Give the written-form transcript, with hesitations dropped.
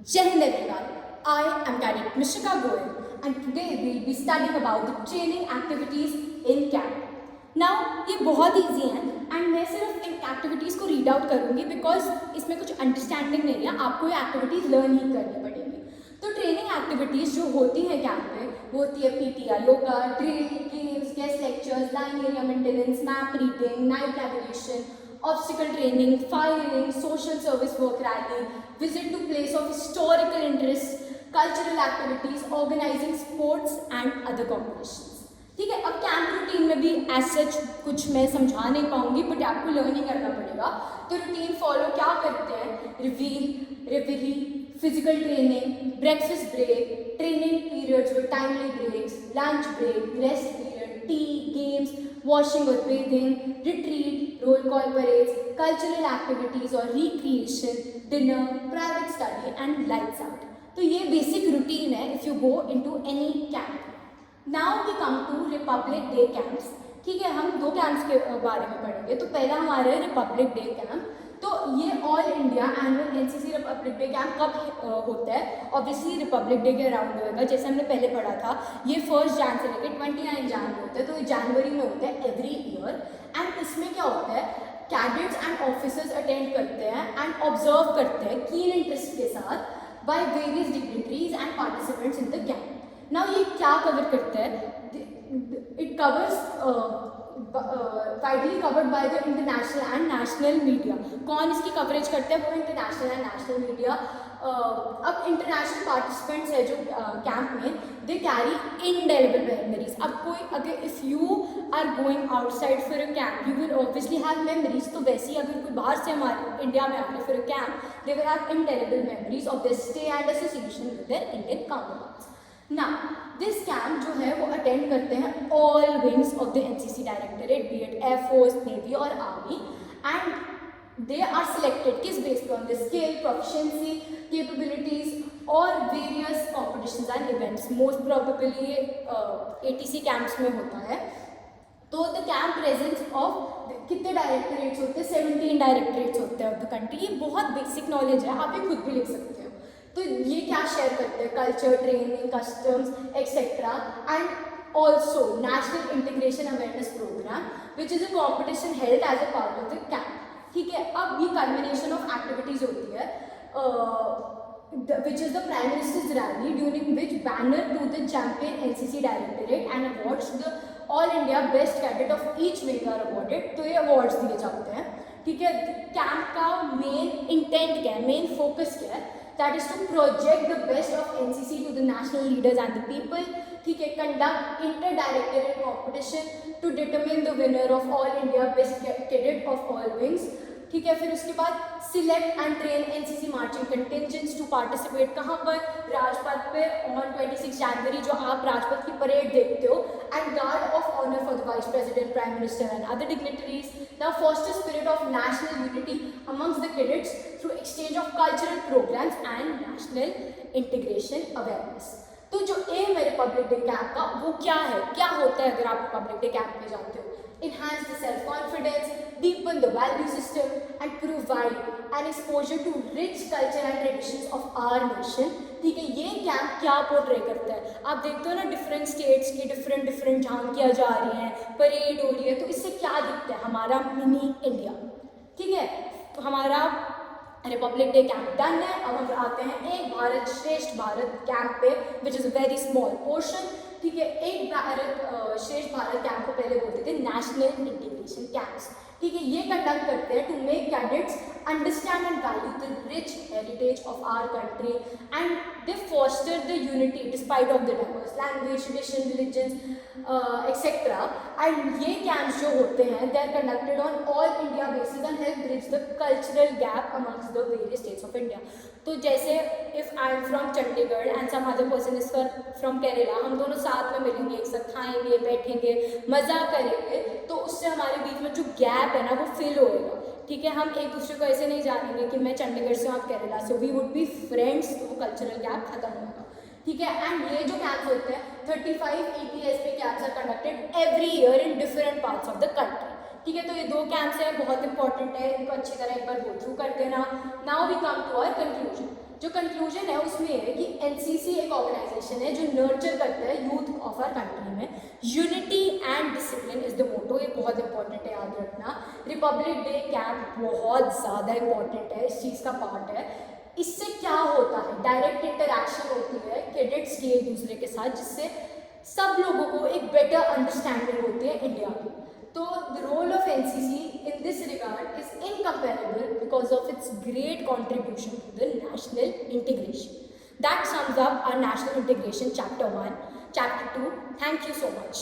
Jai Hind everyone, I am Cadet Mishika Goyal and today we will be studying about the training activities in camp. Now ये बहुत easy हैं and मैं सिर्फ इन activities को read out करूँगी because इसमें कुछ understanding नहीं है, आपको ये activities learn ही करनी पड़ेंगी. तो ट्रेनिंग एक्टिविटीज़ जो होती हैं कैंप पे वो होती है PTI, yoga, drill, games, guest lectures, line area maintenance, map reading, night navigation, obstacle training, firing, social service work rally, visit to place of historical interest, cultural activities, organizing sports and other competitions. ठीक है, अब camp routine में भी as such कुछ मैं समझा नहीं पाऊंगी बट आपको लर्निंग करना पड़ेगा. तो रूटीन फॉलो क्या करते हैं? Reveille, reveille, physical training, breakfast break, training periods with timely breaks, lunch break, rest period, tea, games, washing और bathing, retreat, roll call parades, cultural activities और recreation, dinner, private study and lights out. तो ये basic routine है if you go into any camp. Now we come to Republic Day camps. ठीक है, हम दो camps के बारे में पढ़ेंगे. तो पहला हमारा है रिपब्लिक डे कैंप. तो ये all India annual NCC Republic day camp कब होता है? ऑब्वियसली रिपब्लिक डे के अराउंड होगा, जैसे हमने पहले पढ़ा था. ये 1 जैन से लेकर 29 जैन में होता है. तो ये जनवरी में होता है एवरी ईयर. एंड इसमें क्या होता है? कैडेट्स एंड ऑफिसर्स अटेंड करते हैं एंड ऑब्जर्व करते हैं कीन इंटरेस्ट के साथ by various dignitaries and participants in the camp. Now ये क्या कवर करता है? It covers widely covered by the international and national media. कौन इसकी कवरेज करते हैं? वो इंटरनेशनल एंड नेशनल मीडिया. अब इंटरनेशनल पार्टिसिपेंट्स है जो कैंप में, दे कैरी इनडेलिबल मेमोरीज. अब कोई अगर if you are going outside for a camp you will obviously have memories. तो वैसे ही अगर कोई बाहर से हमारे इंडिया में आ रहे for a camp, they will have indelible memories of their stay and association with their Indian counterparts. Now, this camp जो है वो अटेंड करते हैं all wings of the NCC directorate, be it air force, navy और army. And they are selected किस base पे? On the skill, proficiency, capabilities और various competitions and events. Most probably ATC camps में होता है. तो द कैंप प्रेजेंस ऑफ कितने directorates होते हैं? 17 डायरेक्टरेट्स होते हैं ऑफ द कंट्री. ये बहुत बेसिक नॉलेज है, आप ये खुद भी लिख सकते हो. तो ये क्या शेयर करते हैं? Culture, training, customs etcetera. And also national integration awareness program which is a competition held as a part of the camp. ठीक है, अब ये कल्मिनेशन ऑफ एक्टिविटीज होती है which is the Prime Minister's rally during which banner to the champion NCC Directorate and awards to the All India Best Cadet of each wing are awarded. तो ये awards दिए जाते हैं. ठीक है, camp का मेन इंटेंट क्या है? मेन फोकस क्या है? That is to project the best of NCC to the national leaders and the people. ठीक है, conduct inter-directorate competition to determine the winner of All India Best Cadet of all wings. ठीक है, फिर उसके बाद select and train NCC marching contingents to participate. कहाँ पर? राजपथ पे ऑन 26 जनवरी जो आप राजपथ की परेड देखते हो. And guard of honour for the vice president, prime minister and other dignitaries. Now foster spirit of national unity amongst the cadets through exchange of cultural programs and national integration awareness. तो जो M है Republic day camp का वो क्या है? क्या होता है अगर आप रिपब्लिक डे कैंप में जाते हो? Enhance the self-confidence, deepen the value system and provide an exposure to rich culture and traditions of our nation. ठीक है, ये कैंप क्या पोर्ट्रे करता है? आप देखते हो ना डिफरेंट स्टेट्स की डिफरेंट झांकियाँ जा रही हैं, परेड हो रही है. तो इससे क्या दिखता है? हमारा मिनी इंडिया. ठीक है, तो हमारा रिपब्लिक डे कैंप डन है. अब हम आते हैं एक भारत श्रेष्ठ भारत कैंप पे विच is a very small portion. ठीक है, एक भारत श्रेष्ठ भारत कैंप को पहले बोलते थे नेशनल इंटीग्रेशन कैंप्स. ठीक है, ये कंडक्ट करते हैं to make cadets understand and value the rich heritage of our country and they foster the unity despite of the diverse language, tradition, religion etcetera. And ये कैंप्स जो होते हैं they are conducted on all India basis and help bridge the cultural gap amongst the various states of India. तो जैसे if I am from Chandigarh and some other person is from Kerala, हम दोनों साथ में मिलेंगे, एक साथ खाएंगे, बैठेंगे, मज़ा करेंगे. तो उससे हमारे बीच में जो गैप है ना वो फिल होएगा. ठीक है, हम एक दूसरे को ऐसे नहीं जानेंगे कि मैं चंडीगढ़ से हूँ, आप केरला से. We would be friends. तो वो कल्चरल गैप खत्म होगा. ठीक है, एंड ये जो कैंप्स होते हैं 35 EPSP camps are conducted every year in different parts of the country. ठीक है, तो ये दो कैंप्स हैं, बहुत इंपॉर्टेंट है, इनको अच्छी तरह एक बार गो थ्रू कर देना. Now we come to our conclusion. जो कंक्लूजन है उसमें है कि एनसीसी एक ऑर्गेनाइजेशन है जो नर्चर करता है यूथ ऑफ आवर कंट्री में। Unity and discipline is the motto, ये बहुत इंपॉर्टेंट है याद रखना। रिपब्लिक डे कैंप बहुत ज़्यादा इंपॉर्टेंट है, इस चीज़ का पार्ट है। इससे क्या होता है, डायरेक्ट इंटरेक्शन होती है कैडेट्स की एक दूसरे के साथ, जिससे सब लोगों को एक बेटर अंडरस्टैंडिंग होती है इंडिया की। तो the role of NCC in this regard is incomparable because of its great contribution to the national integration. That sums up our national integration chapter 1. Chapter 2, thank you so much.